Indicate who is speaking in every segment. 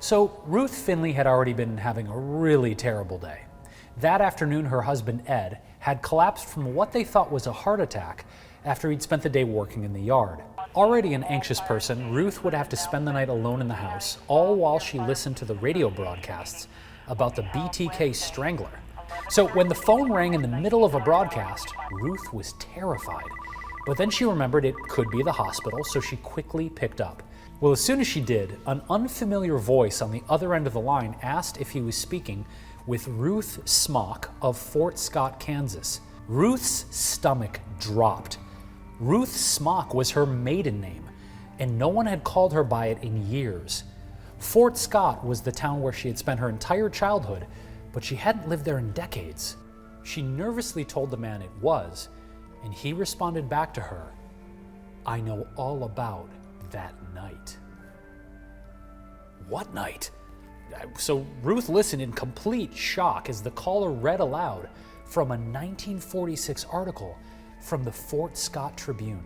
Speaker 1: So Ruth Finley had already been having a really terrible day. That afternoon, her husband Ed had collapsed from what they thought was a heart attack after he'd spent the day working in the yard. Already an anxious person, Ruth would have to spend the night alone in the house, all while she listened to the radio broadcasts about the BTK Strangler. So when the phone rang in the middle of a broadcast, Ruth was terrified. But then she remembered it could be the hospital, so she quickly picked up. Well, as soon as she did, an unfamiliar voice on the other end of the line asked if he was speaking with Ruth Smock of Fort Scott, Kansas. Ruth's stomach dropped. Ruth Smock was her maiden name, and no one had called her by it in years. Fort Scott was the town where she had spent her entire childhood, but she hadn't lived there in decades. She nervously told the man it was, and he responded back to her, "I know all about that night." What night? So Ruth listened in complete shock as the caller read aloud from a 1946 article from the Fort Scott Tribune.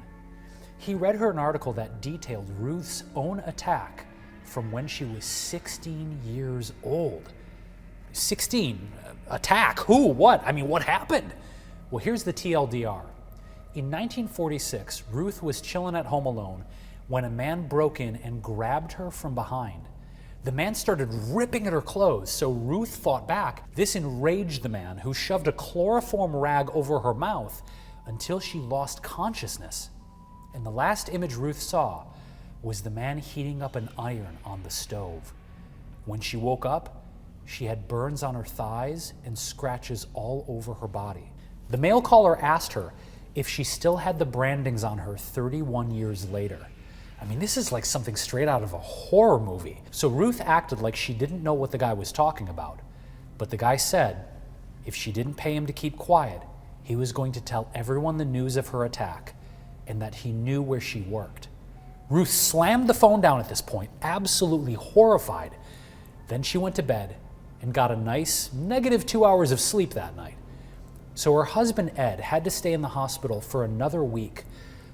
Speaker 1: He read her an article that detailed Ruth's own attack from when she was 16 years old. 16? Attack? Who? What? I mean, what happened? Well, here's the TLDR. In 1946, Ruth was chilling at home alone when a man broke in and grabbed her from behind. The man started ripping at her clothes, so Ruth fought back. This enraged the man, who shoved a chloroform rag over her mouth until she lost consciousness. And the last image Ruth saw was the man heating up an iron on the stove. When she woke up, she had burns on her thighs and scratches all over her body. The male caller asked her if she still had the brandings on her 31 years later. I mean, this is like something straight out of a horror movie. So Ruth acted like she didn't know what the guy was talking about. But the guy said if she didn't pay him to keep quiet, he was going to tell everyone the news of her attack and that he knew where she worked. Ruth slammed the phone down at this point, absolutely horrified. Then she went to bed and got a nice -2 hours of sleep that night. So her husband Ed had to stay in the hospital for another week.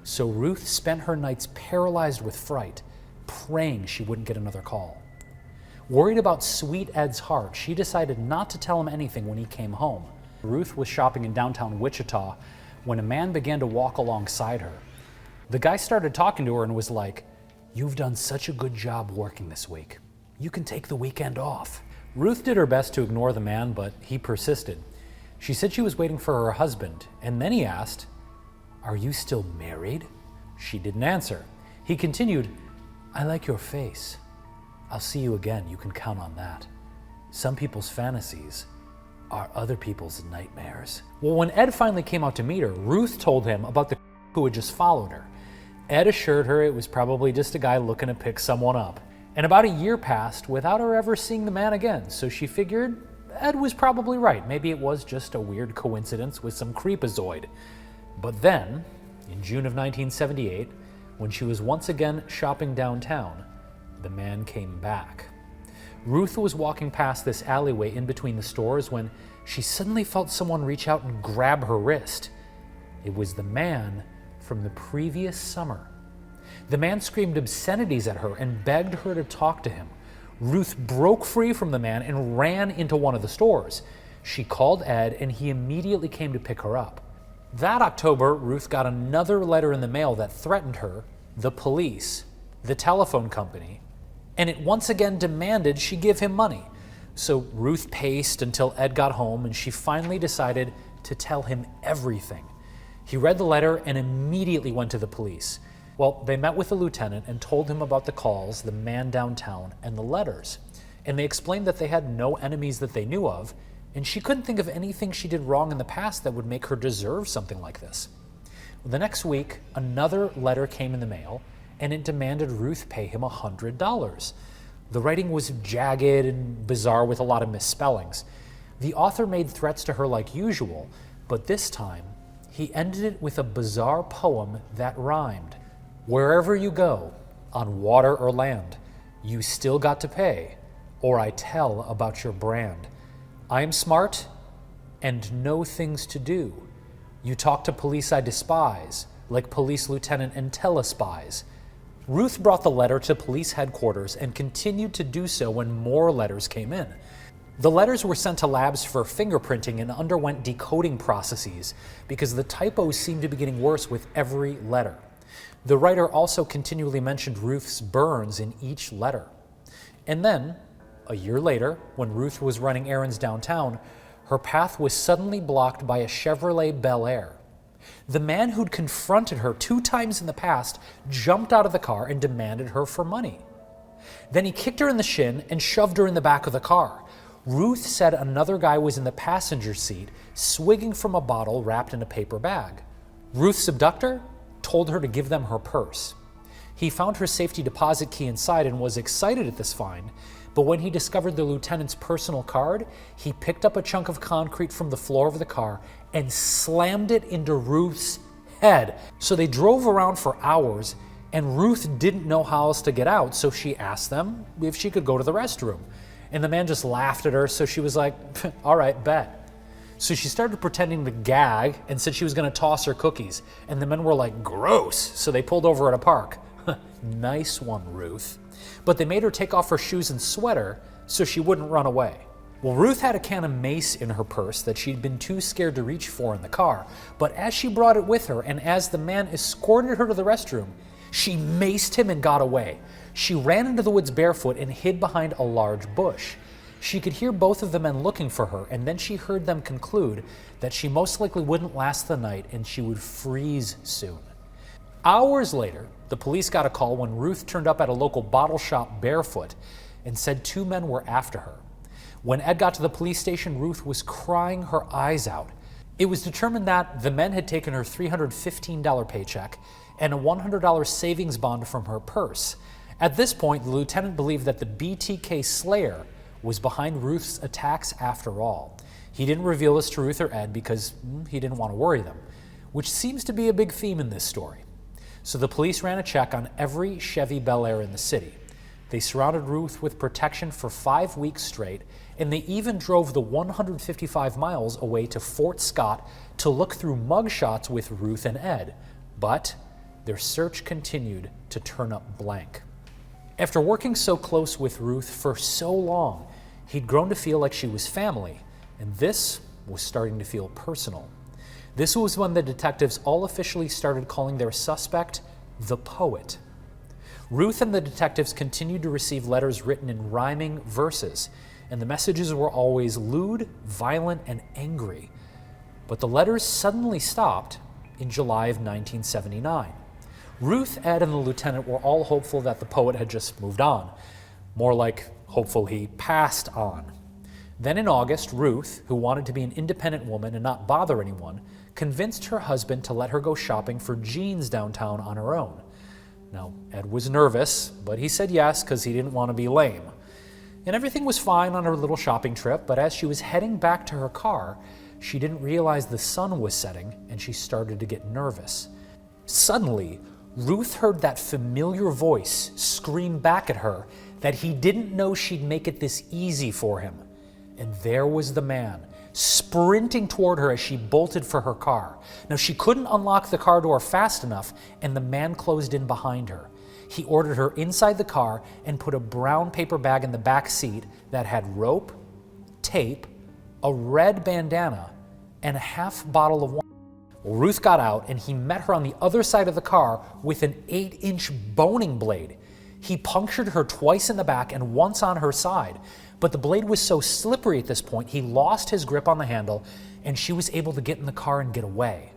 Speaker 1: So Ruth spent her nights paralyzed with fright, praying she wouldn't get another call. Worried about sweet Ed's heart, she decided not to tell him anything when he came home. Ruth was shopping in downtown Wichita when a man began to walk alongside her. The guy started talking to her and was like, "You've done such a good job working this week. You can take the weekend off." Ruth did her best to ignore the man, but he persisted. She said she was waiting for her husband, and then he asked, "Are you still married?" She didn't answer. He continued, "I like your face. I'll see you again, you can count on that. Some people's fantasies are other people's nightmares." Well, when Ed finally came out to meet her, Ruth told him about the who had just followed her. Ed assured her it was probably just a guy looking to pick someone up. And about a year passed without her ever seeing the man again, so she figured Ed was probably right. Maybe it was just a weird coincidence with some creepazoid. But then, in June of 1978, when she was once again shopping downtown, the man came back. Ruth was walking past this alleyway in between the stores when she suddenly felt someone reach out and grab her wrist. It was the man from the previous summer. The man screamed obscenities at her and begged her to talk to him. Ruth broke free from the man and ran into one of the stores. She called Ed and he immediately came to pick her up. That October, Ruth got another letter in the mail that threatened her, the police, the telephone company, and it once again demanded she give him money. So Ruth paced until Ed got home, and she finally decided to tell him everything. He read the letter and immediately went to the police. Well, they met with the lieutenant and told him about the calls, the man downtown, and the letters. And they explained that they had no enemies that they knew of, and she couldn't think of anything she did wrong in the past that would make her deserve something like this. The next week, another letter came in the mail, and it demanded Ruth pay him $100. The writing was jagged and bizarre with a lot of misspellings. The author made threats to her like usual, but this time, he ended it with a bizarre poem that rhymed. "Wherever you go, on water or land, you still got to pay, or I tell about your brand. I am smart and know things to do. You talk to police I despise, like police lieutenant and telespies. Ruth brought the letter to police headquarters and continued to do so when more letters came in. The letters were sent to labs for fingerprinting and underwent decoding processes because the typos seemed to be getting worse with every letter. The writer also continually mentioned Ruth's burns in each letter. And then, a year later, when Ruth was running errands downtown, her path was suddenly blocked by a Chevrolet Bel Air. The man who'd confronted her 2 times in the past jumped out of the car and demanded her for money. Then he kicked her in the shin and shoved her in the back of the car. Ruth said another guy was in the passenger seat, swigging from a bottle wrapped in a paper bag. Ruth's abductor told her to give them her purse. He found her safety deposit key inside and was excited at this find, but when he discovered the lieutenant's personal card, he picked up a chunk of concrete from the floor of the car and slammed it into Ruth's head. So they drove around for hours, and Ruth didn't know how else to get out, so she asked them if she could go to the restroom. And the man just laughed at her, so she was like, all right, bet. So she started pretending to gag and said she was going to toss her cookies. And the men were like, gross. So they pulled over at a park. Nice one, Ruth. But they made her take off her shoes and sweater so she wouldn't run away. Well, Ruth had a can of mace in her purse that she'd been too scared to reach for in the car. But as she brought it with her and as the man escorted her to the restroom, she maced him and got away. She ran into the woods barefoot and hid behind a large bush. She could hear both of the men looking for her, and then she heard them conclude that she most likely wouldn't last the night and she would freeze soon. Hours later, the police got a call when Ruth turned up at a local bottle shop barefoot and said 2 men were after her. When Ed got to the police station, Ruth was crying her eyes out. It was determined that the men had taken her $315 paycheck and a $100 savings bond from her purse. At this point, the lieutenant believed that the BTK Slayer was behind Ruth's attacks after all. He didn't reveal this to Ruth or Ed because he didn't want to worry them, which seems to be a big theme in this story. So the police ran a check on every Chevy Bel Air in the city. They surrounded Ruth with protection for 5 weeks straight, and they even drove the 155 miles away to Fort Scott to look through mugshots with Ruth and Ed. But their search continued to turn up blank. After working so close with Ruth for so long, he'd grown to feel like she was family, and this was starting to feel personal. This was when the detectives all officially started calling their suspect the Poet. Ruth and the detectives continued to receive letters written in rhyming verses, and the messages were always lewd, violent, and angry. But the letters suddenly stopped in July of 1979. Ruth, Ed, and the lieutenant were all hopeful that the poet had just moved on. More like hopeful he passed on. Then in August, Ruth, who wanted to be an independent woman and not bother anyone, convinced her husband to let her go shopping for jeans downtown on her own. Now, Ed was nervous, but he said yes because he didn't want to be lame. And everything was fine on her little shopping trip, but as she was heading back to her car, she didn't realize the sun was setting and she started to get nervous. Suddenly, Ruth heard that familiar voice scream back at her that he didn't know she'd make it this easy for him. And there was the man, sprinting toward her as she bolted for her car. Now, she couldn't unlock the car door fast enough, and the man closed in behind her. He ordered her inside the car and put a brown paper bag in the back seat that had rope, tape, a red bandana, and a half bottle of wine. Well, Ruth got out, and he met her on the other side of the car with an 8-inch boning blade. He punctured her twice in the back and once on her side, but the blade was so slippery at this point, he lost his grip on the handle, and she was able to get in the car and get away.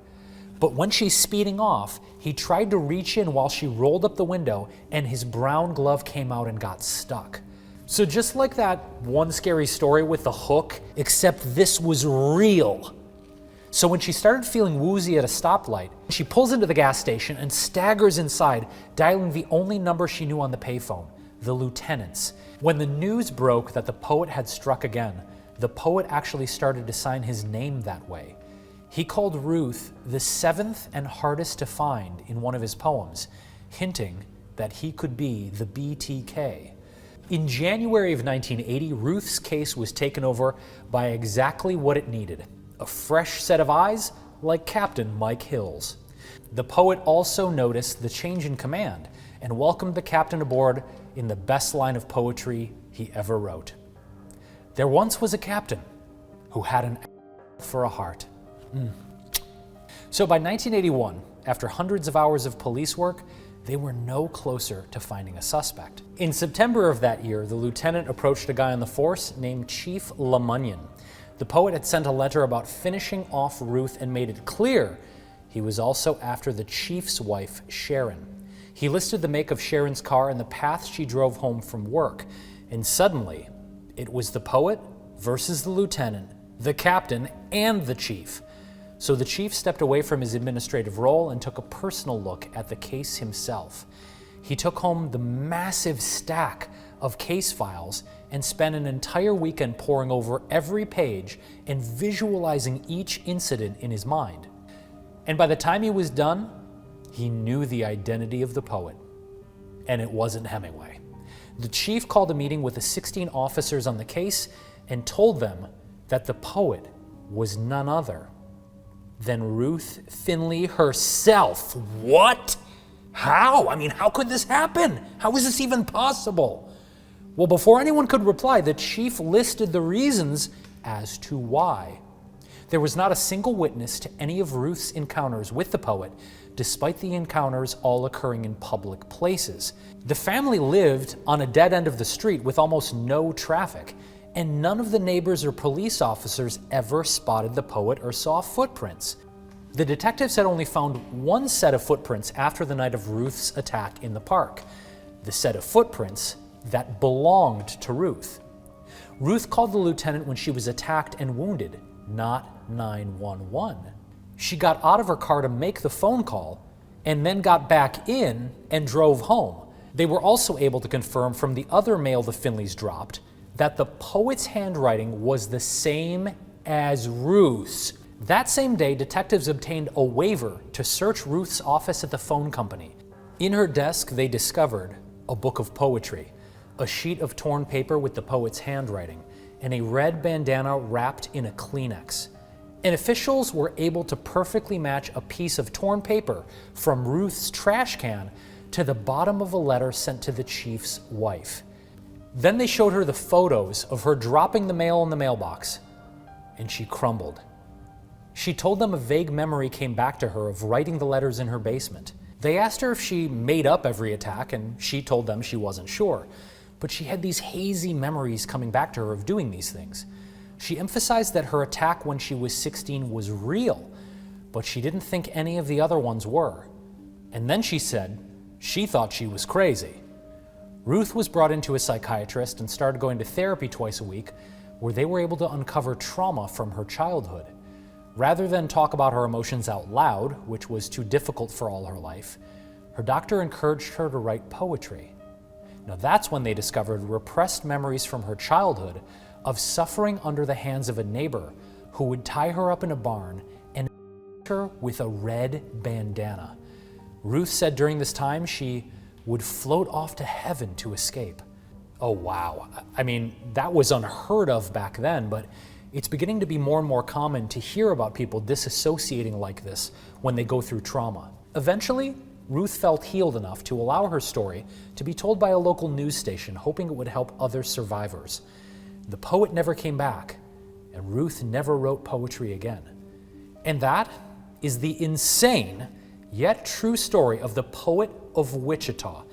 Speaker 1: But when she's speeding off, he tried to reach in while she rolled up the window, and his brown glove came out and got stuck. So just like that one scary story with the hook, except this was real. So when she started feeling woozy at a stoplight, she pulls into the gas station and staggers inside, dialing the only number she knew on the payphone, the lieutenant's. When the news broke that the poet had struck again, the poet actually started to sign his name that way. He called Ruth the 7th and hardest to find in one of his poems, hinting that he could be the BTK. In January of 1980, Ruth's case was taken over by exactly what it needed, a fresh set of eyes like Captain Mike Hill's. The poet also noticed the change in command, and welcomed the captain aboard in the best line of poetry he ever wrote. There once was a captain who had an for a heart. So by 1981, after hundreds of hours of police work, they were no closer to finding a suspect. In September of that year, the lieutenant approached a guy on the force named Chief LeMunyon. The poet had sent a letter about finishing off Ruth and made it clear he was also after the chief's wife, Sharon. He listed the make of Sharon's car and the path she drove home from work. And suddenly, it was the poet versus the lieutenant, the captain, and the chief. So the chief stepped away from his administrative role and took a personal look at the case himself. He took home the massive stack of case files and spent an entire weekend poring over every page and visualizing each incident in his mind. And by the time he was done, he knew the identity of the poet. And it wasn't Hemingway. The chief called a meeting with the 16 officers on the case and told them that the poet was none other than Ruth Finley herself. What? How? I mean, how could this happen? How is this even possible? Well, before anyone could reply, the chief listed the reasons as to why. There was not a single witness to any of Ruth's encounters with the poet, despite the encounters all occurring in public places. The family lived on a dead end of the street with almost no traffic, and none of the neighbors or police officers ever spotted the poet or saw footprints. The detectives had only found one set of footprints after the night of Ruth's attack in the park, the set of footprints that belonged to Ruth. Ruth called the lieutenant when she was attacked and wounded, not 911. She got out of her car to make the phone call and then got back in and drove home. They were also able to confirm from the other mail the Finleys dropped that the poet's handwriting was the same as Ruth's. That same day, detectives obtained a waiver to search Ruth's office at the phone company. In her desk, they discovered a book of poetry, a sheet of torn paper with the poet's handwriting, and a red bandana wrapped in a Kleenex. And officials were able to perfectly match a piece of torn paper from Ruth's trash can to the bottom of a letter sent to the chief's wife. Then they showed her the photos of her dropping the mail in the mailbox, and she crumbled. She told them a vague memory came back to her of writing the letters in her basement. They asked her if she made up every attack, and she told them she wasn't sure. But she had these hazy memories coming back to her of doing these things. She emphasized that her attack when she was 16 was real, but she didn't think any of the other ones were. And then she said she thought she was crazy. Ruth was brought into a psychiatrist and started going to therapy twice a week, where they were able to uncover trauma from her childhood. Rather than talk about her emotions out loud, which was too difficult for all her life, her doctor encouraged her to write poetry. Now that's when they discovered repressed memories from her childhood of suffering under the hands of a neighbor who would tie her up in a barn and her with a red bandana. Ruth said during this time she would float off to heaven to escape. Oh wow, I mean, that was unheard of back then, but it's beginning to be more and more common to hear about people disassociating like this when they go through trauma. Eventually, Ruth felt healed enough to allow her story to be told by a local news station, hoping it would help other survivors. The poet never came back, and Ruth never wrote poetry again. And that is the insane yet true story of the poet of Wichita,